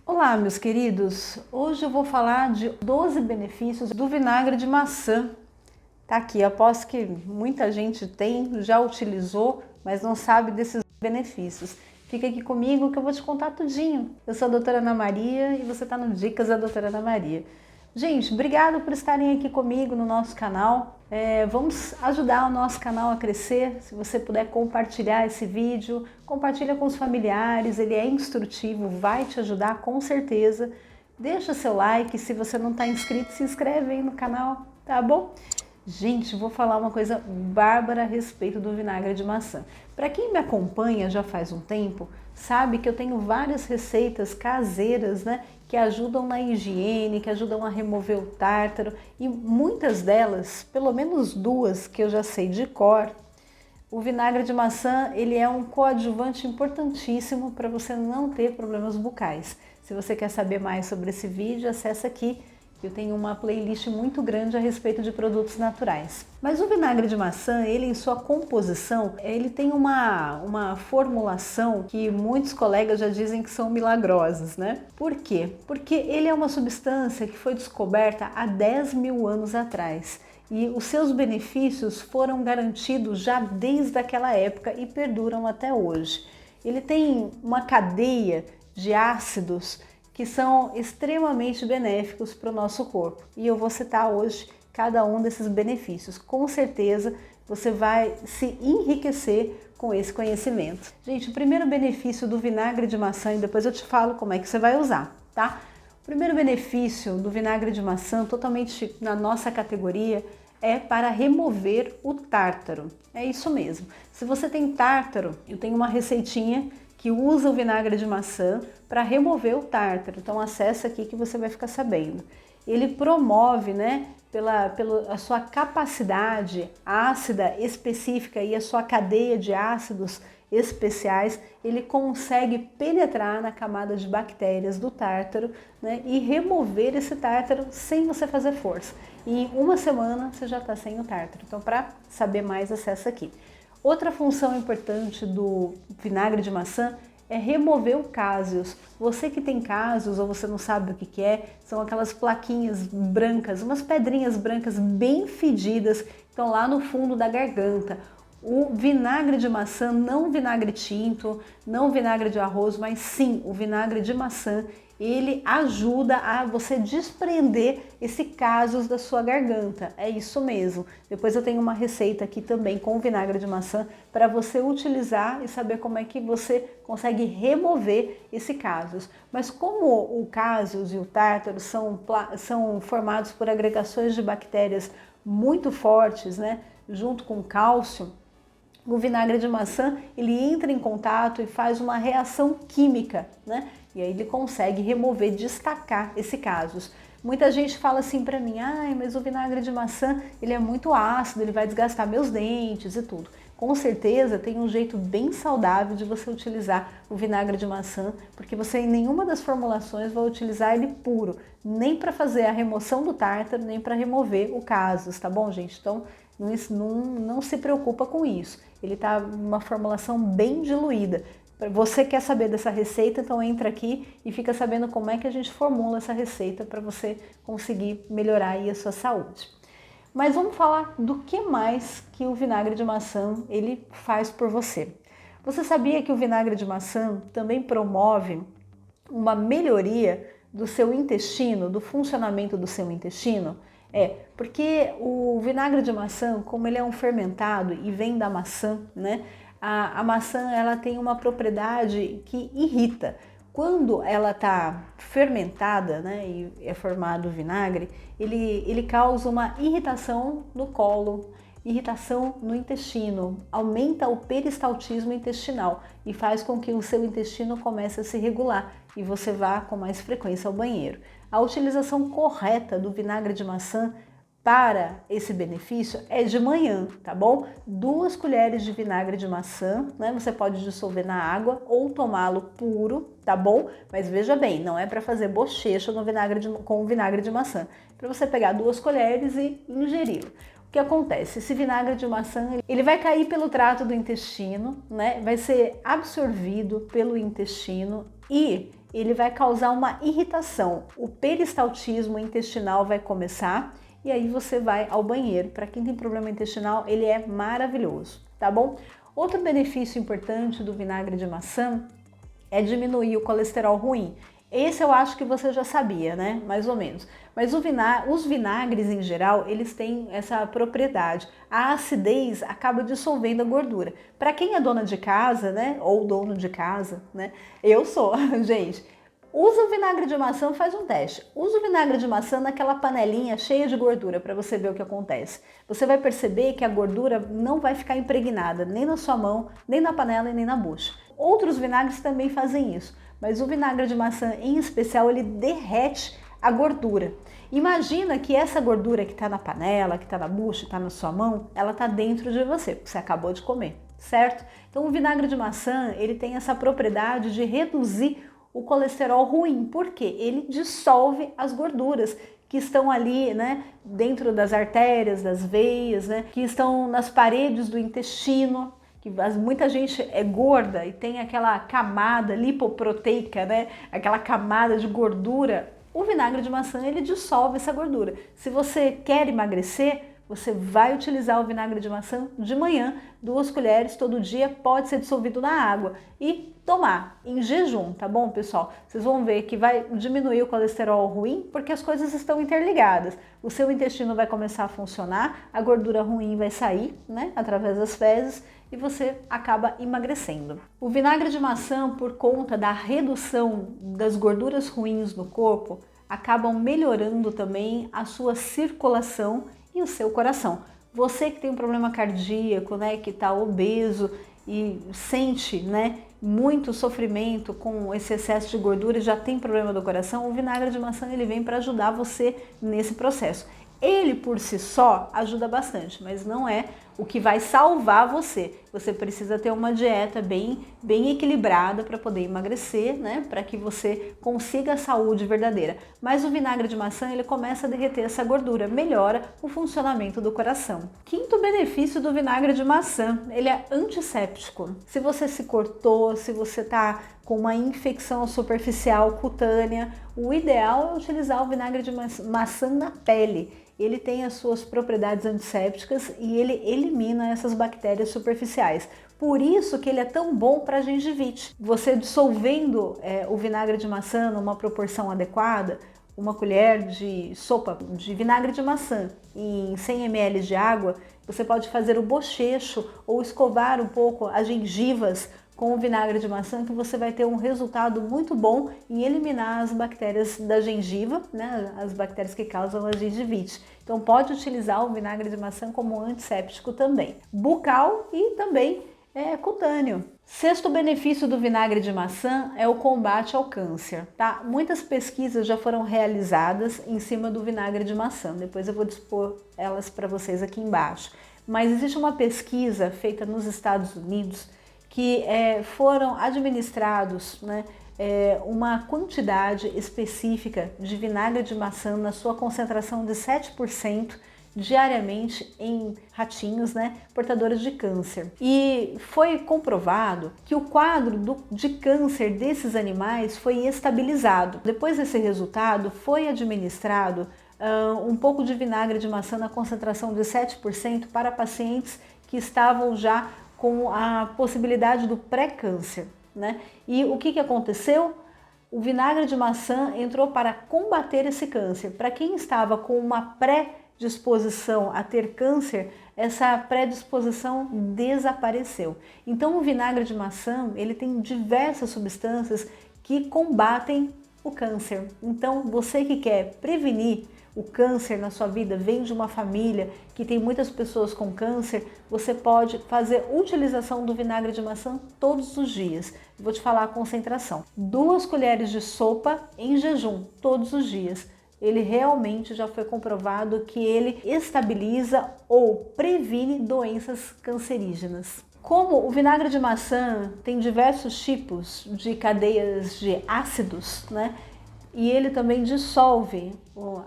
Olá, meus queridos! Hoje eu vou falar de 12 benefícios do vinagre de maçã. Tá aqui, aposto que muita gente já utilizou, mas não sabe desses benefícios. Fica aqui comigo que eu vou te contar tudinho. Eu sou a doutora Ana Maria e você está no Dicas da doutora Ana Maria. Gente, obrigado por estarem aqui comigo no nosso canal. Vamos ajudar o nosso canal a crescer. Se você puder compartilhar esse vídeo, compartilha com os familiares, ele é instrutivo, vai te ajudar com certeza. Deixa seu like, se você não está inscrito, se inscreve aí no canal, tá bom? Gente, vou falar uma coisa bárbara a respeito do vinagre de maçã. Para quem me acompanha já faz um tempo, sabe que eu tenho várias receitas caseiras, né, que ajudam na higiene, que ajudam a remover o tártaro, e muitas delas, pelo menos duas que eu já sei de cor, o vinagre de maçã, ele é um coadjuvante importantíssimo para você não ter problemas bucais. Se você quer saber mais sobre esse vídeo, acessa aqui. Eu tenho uma playlist muito grande a respeito de produtos naturais. Mas o vinagre de maçã, ele em sua composição, ele tem uma formulação que muitos colegas já dizem que são milagrosas, né? Por quê? Porque ele é uma substância que foi descoberta há 10 mil anos atrás. E os seus benefícios foram garantidos já desde aquela época e perduram até hoje. Ele tem uma cadeia de ácidos que são extremamente benéficos para o nosso corpo. E eu vou citar hoje cada um desses benefícios. Com certeza você vai se enriquecer com esse conhecimento. Gente, o primeiro benefício do vinagre de maçã, e depois eu te falo como é que você vai usar, tá? O primeiro benefício do vinagre de maçã, totalmente na nossa categoria, é para remover o tártaro. É isso mesmo. Se você tem tártaro, eu tenho uma receitinha que usa o vinagre de maçã para remover o tártaro. Então acessa aqui que você vai ficar sabendo. Ele promove, né, pela a sua capacidade ácida específica e a sua cadeia de ácidos especiais, ele consegue penetrar na camada de bactérias do tártaro, né, e remover esse tártaro sem você fazer força. E em uma semana você já está sem o tártaro. Então, para saber mais, acessa aqui. Outra função importante do vinagre de maçã é remover o cásius. Você que tem cásius ou você não sabe o que é, são aquelas plaquinhas brancas, umas pedrinhas brancas bem fedidas que estão lá no fundo da garganta. O vinagre de maçã, não vinagre tinto, não vinagre de arroz, mas sim o vinagre de maçã, ele ajuda a você desprender esse cásius da sua garganta. É isso mesmo. Depois eu tenho uma receita aqui também com vinagre de maçã para você utilizar e saber como é que você consegue remover esse cásius. Mas como o cásius e o tártaro são formados por agregações de bactérias muito fortes, né, junto com cálcio, o vinagre de maçã, ele entra em contato e faz uma reação química, né? E aí ele consegue remover, destacar esse cásius. Muita gente fala assim para mim, mas o vinagre de maçã, ele é muito ácido, ele vai desgastar meus dentes e tudo. Com certeza tem um jeito bem saudável de você utilizar o vinagre de maçã, porque você em nenhuma das formulações vai utilizar ele puro, nem para fazer a remoção do tártaro, nem para remover o cásius, tá bom, gente? Então, não se preocupa com isso. Ele está numa formulação bem diluída. Você quer saber dessa receita, então entra aqui e fica sabendo como é que a gente formula essa receita para você conseguir melhorar aí a sua saúde. Mas vamos falar do que mais que o vinagre de maçã ele faz por você. Você sabia que o vinagre de maçã também promove uma melhoria do seu intestino, do funcionamento do seu intestino? Porque o vinagre de maçã, como ele é um fermentado e vem da maçã, né? A maçã ela tem uma propriedade que irrita. Quando ela está fermentada, né, e é formado o vinagre, ele causa uma irritação no colo, irritação no intestino, aumenta o peristaltismo intestinal e faz com que o seu intestino comece a se regular e você vá com mais frequência ao banheiro. A utilização correta do vinagre de maçã para esse benefício é de manhã, tá bom? 2 colheres de vinagre de maçã, né? Você pode dissolver na água ou tomá-lo puro, tá bom? Mas veja bem, não é para fazer bochecha no com o vinagre de maçã. É para você pegar 2 colheres e ingeri-lo. O que acontece? Esse vinagre de maçã, ele vai cair pelo trato do intestino, né? Vai ser absorvido pelo intestino e ele vai causar uma irritação. O peristaltismo intestinal vai começar e aí você vai ao banheiro. Para quem tem problema intestinal, ele é maravilhoso, tá bom? Outro benefício importante do vinagre de maçã é diminuir o colesterol ruim. Esse eu acho que você já sabia, né? Mais ou menos. Mas os vinagres em geral, eles têm essa propriedade. A acidez acaba dissolvendo a gordura. Para quem é dona de casa, né? Ou dono de casa, né? Eu sou, gente. Usa o vinagre de maçã, faz um teste. Usa o vinagre de maçã naquela panelinha cheia de gordura para você ver o que acontece. Você vai perceber que a gordura não vai ficar impregnada nem na sua mão, nem na panela e nem na bucha. Outros vinagres também fazem isso, mas o vinagre de maçã em especial, ele derrete a gordura. Imagina que essa gordura que está na panela, que está na bucha, que está na sua mão, ela está dentro de você, porque você acabou de comer, certo? Então o vinagre de maçã, ele tem essa propriedade de reduzir o colesterol ruim, porque ele dissolve as gorduras que estão ali, né, dentro das artérias, das veias, né, que estão nas paredes do intestino, que muita gente é gorda e tem aquela camada lipoproteica, né, aquela camada de gordura. O vinagre de maçã, ele dissolve essa gordura. Se você quer emagrecer, você vai utilizar o vinagre de maçã de manhã, 2 colheres todo dia, pode ser dissolvido na água e tomar em jejum, tá bom, pessoal? Vocês vão ver que vai diminuir o colesterol ruim porque as coisas estão interligadas. O seu intestino vai começar a funcionar, a gordura ruim vai sair, né, através das fezes e você acaba emagrecendo. O vinagre de maçã, por conta da redução das gorduras ruins no corpo, acabam melhorando também a sua circulação e o seu coração. Você que tem um problema cardíaco, né, que está obeso e sente, né, muito sofrimento com esse excesso de gordura e já tem problema do coração, o vinagre de maçã ele vem para ajudar você nesse processo. Ele por si só ajuda bastante, mas não é o que vai salvar você. Você precisa ter uma dieta bem equilibrada para poder emagrecer, né? Para que você consiga a saúde verdadeira. Mas o vinagre de maçã, ele começa a derreter essa gordura, melhora o funcionamento do coração. Quinto benefício do vinagre de maçã, ele é antisséptico. Se você se cortou, se você está com uma infecção superficial cutânea, o ideal é utilizar o vinagre de maçã na pele. Ele tem as suas propriedades antissépticas e ele elimina essas bactérias superficiais. Por isso que ele é tão bom para gengivite. Você dissolvendo o vinagre de maçã numa proporção adequada, uma colher de sopa de vinagre de maçã em 100 ml de água, você pode fazer o bochecho ou escovar um pouco as gengivas com o vinagre de maçã, que você vai ter um resultado muito bom em eliminar as bactérias da gengiva, né, as bactérias que causam a gengivite. Então pode utilizar o vinagre de maçã como antisséptico também. Bucal e também cutâneo. Sexto benefício do vinagre de maçã é o combate ao câncer, tá? Muitas pesquisas já foram realizadas em cima do vinagre de maçã, depois eu vou dispor elas para vocês aqui embaixo. Mas existe uma pesquisa feita nos Estados Unidos que foram administrados, né, uma quantidade específica de vinagre de maçã na sua concentração de 7% diariamente em ratinhos, né, portadores de câncer. E foi comprovado que o quadro de câncer desses animais foi estabilizado. Depois desse resultado, foi administrado um pouco de vinagre de maçã na concentração de 7% para pacientes que estavam já com a possibilidade do pré-câncer, né? E o que aconteceu? O vinagre de maçã entrou para combater esse câncer. Para quem estava com uma predisposição a ter câncer, essa predisposição desapareceu. Então o vinagre de maçã, ele tem diversas substâncias que combatem o câncer. Então você que quer prevenir o câncer na sua vida, vem de uma família que tem muitas pessoas com câncer, você pode fazer utilização do vinagre de maçã todos os dias. Vou te falar a concentração. 2 colheres de sopa em jejum todos os dias. Ele realmente já foi comprovado que ele estabiliza ou previne doenças cancerígenas. Como o vinagre de maçã tem diversos tipos de cadeias de ácidos, né? E ele também dissolve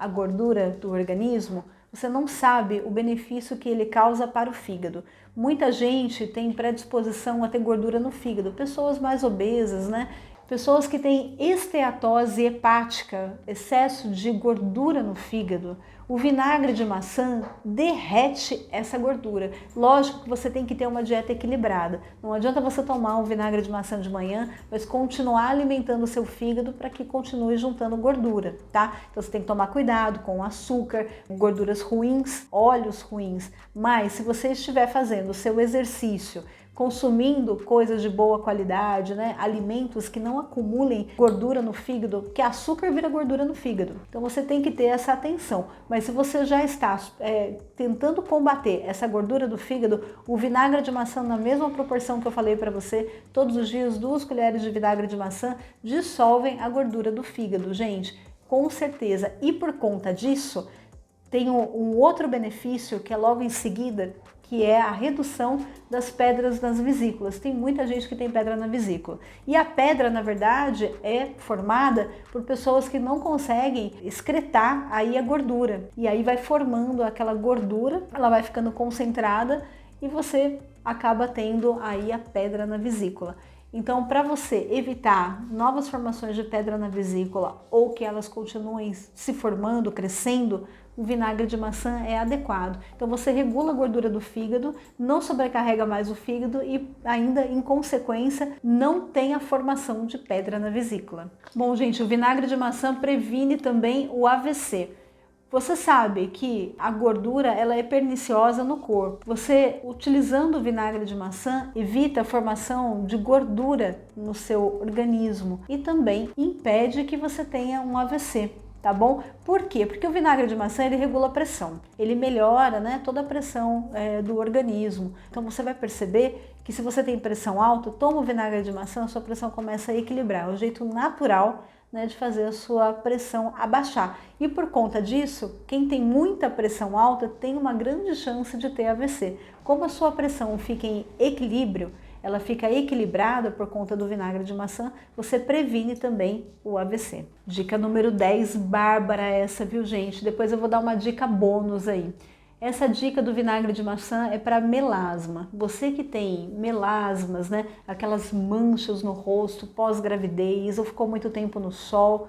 a gordura do organismo, você não sabe o benefício que ele causa para o fígado. Muita gente tem predisposição a ter gordura no fígado, pessoas mais obesas, né? Pessoas que têm esteatose hepática, excesso de gordura no fígado, o vinagre de maçã derrete essa gordura. Lógico que você tem que ter uma dieta equilibrada. Não adianta você tomar um vinagre de maçã de manhã, mas continuar alimentando o seu fígado para que continue juntando gordura, tá? Então você tem que tomar cuidado com açúcar, gorduras ruins, óleos ruins. Mas se você estiver fazendo o seu exercício, consumindo coisas de boa qualidade, né? Alimentos que não acumulem gordura no fígado, porque açúcar vira gordura no fígado. Então você tem que ter essa atenção. Mas se você já está tentando combater essa gordura do fígado, o vinagre de maçã, na mesma proporção que eu falei para você, todos os dias 2 colheres de vinagre de maçã dissolvem a gordura do fígado, gente, com certeza. E por conta disso, tem um outro benefício que é logo em seguida, que é a redução das pedras nas vesículas. Tem muita gente que tem pedra na vesícula. E a pedra, na verdade, é formada por pessoas que não conseguem excretar aí a gordura. E aí vai formando aquela gordura, ela vai ficando concentrada e você acaba tendo aí a pedra na vesícula. Então, para você evitar novas formações de pedra na vesícula ou que elas continuem se formando, crescendo, o vinagre de maçã é adequado. Então você regula a gordura do fígado, não sobrecarrega mais o fígado e ainda, em consequência, não tem a formação de pedra na vesícula. Bom, gente, o vinagre de maçã previne também o AVC. Você sabe que a gordura ela é perniciosa no corpo. Você, utilizando o vinagre de maçã, evita a formação de gordura no seu organismo e também impede que você tenha um AVC. Tá bom? Por quê? Porque o vinagre de maçã ele regula a pressão, ele melhora, né, toda a pressão do organismo. Então você vai perceber que se você tem pressão alta, toma o vinagre de maçã, a sua pressão começa a equilibrar. É o jeito natural, né, de fazer a sua pressão abaixar. E por conta disso, quem tem muita pressão alta tem uma grande chance de ter AVC. Como a sua pressão fica em equilíbrio, ela fica equilibrada por conta do vinagre de maçã, você previne também o AVC. Dica número 10, bárbara essa, viu, gente? Depois eu vou dar uma dica bônus aí. Essa dica do vinagre de maçã é para melasma. Você que tem melasmas, né? Aquelas manchas no rosto pós-gravidez ou ficou muito tempo no sol,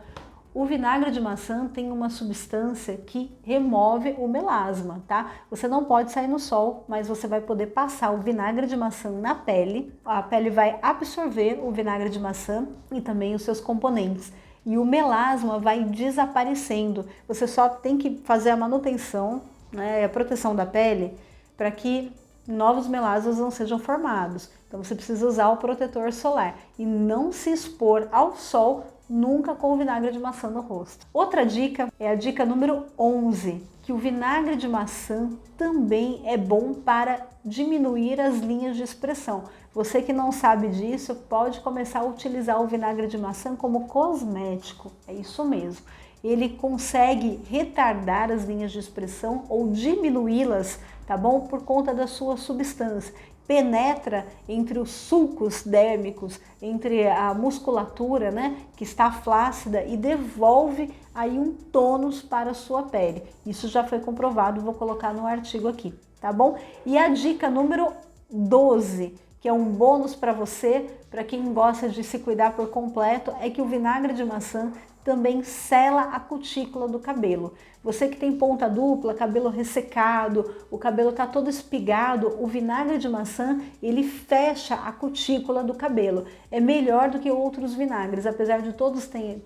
o vinagre de maçã tem uma substância que remove o melasma, tá? Você não pode sair no sol, mas você vai poder passar o vinagre de maçã na pele. A pele vai absorver o vinagre de maçã e também os seus componentes. E o melasma vai desaparecendo. Você só tem que fazer a manutenção, né, a proteção da pele para que novos melasmas não sejam formados. Então você precisa usar o protetor solar e não se expor ao sol nunca com o vinagre de maçã no rosto. Outra dica é a dica número 11, que o vinagre de maçã também é bom para diminuir as linhas de expressão. Você que não sabe disso, pode começar a utilizar o vinagre de maçã como cosmético, é isso mesmo. Ele consegue retardar as linhas de expressão ou diminuí-las, tá bom? Por conta da sua substância. Penetra entre os sulcos dérmicos, entre a musculatura, né, que está flácida e devolve aí um tônus para a sua pele. Isso já foi comprovado, vou colocar no artigo aqui, tá bom? E a dica número 12, que é um bônus para você, para quem gosta de se cuidar por completo, é que o vinagre de maçã também sela a cutícula do cabelo. Você que tem ponta dupla, cabelo ressecado, o cabelo está todo espigado, o vinagre de maçã, ele fecha a cutícula do cabelo. É melhor do que outros vinagres, apesar de todos ter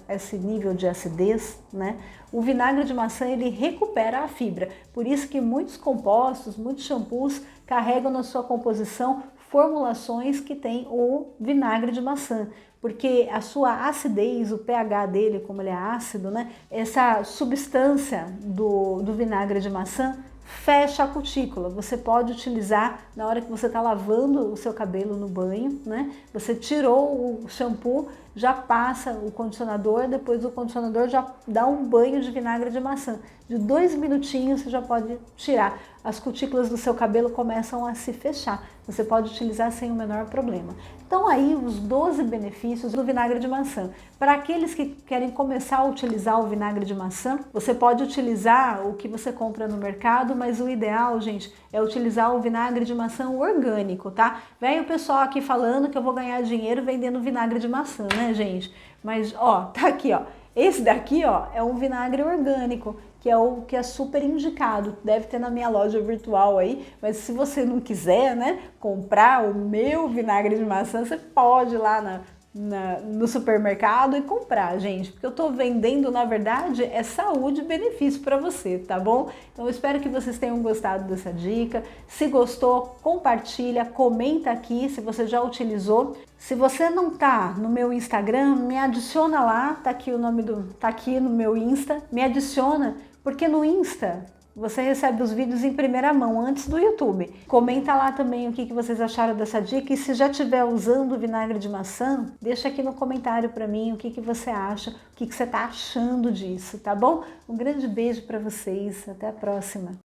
esse nível de acidez, né? O vinagre de maçã, ele recupera a fibra. Por isso que muitos compostos, muitos shampoos carregam na sua composição formulações que tem o vinagre de maçã, porque a sua acidez, o pH dele, como ele é ácido, né? Essa substância do vinagre de maçã fecha a cutícula. Você pode utilizar na hora que você está lavando o seu cabelo no banho, né? Você tirou o shampoo já passa o condicionador, depois do condicionador já dá um banho de vinagre de maçã. De 2 minutinhos você já pode tirar. As cutículas do seu cabelo começam a se fechar. Você pode utilizar sem o menor problema. Então aí os 12 benefícios do vinagre de maçã. Para aqueles que querem começar a utilizar o vinagre de maçã, você pode utilizar o que você compra no mercado, mas o ideal, gente, é utilizar o vinagre de maçã orgânico, tá? Vem o pessoal aqui falando que eu vou ganhar dinheiro vendendo vinagre de maçã, né, gente? Mas, ó, tá aqui, ó. Esse daqui, ó, é um vinagre orgânico, que é o que é super indicado. Deve ter na minha loja virtual aí, mas se você não quiser, né, comprar o meu vinagre de maçã, você pode ir lá no supermercado e comprar, gente, porque eu tô vendendo, na verdade, é saúde e benefício para você, tá bom? Então eu espero que vocês tenham gostado dessa dica. Se gostou, compartilha, comenta aqui se você já utilizou. Se você não tá no meu Instagram, me adiciona lá, tá aqui no meu Insta, me adiciona, porque no Insta você recebe os vídeos em primeira mão, antes do YouTube. Comenta lá também o que vocês acharam dessa dica, e se já estiver usando o vinagre de maçã, deixa aqui no comentário para mim o que você acha, o que você tá achando disso, tá bom? Um grande beijo para vocês, até a próxima!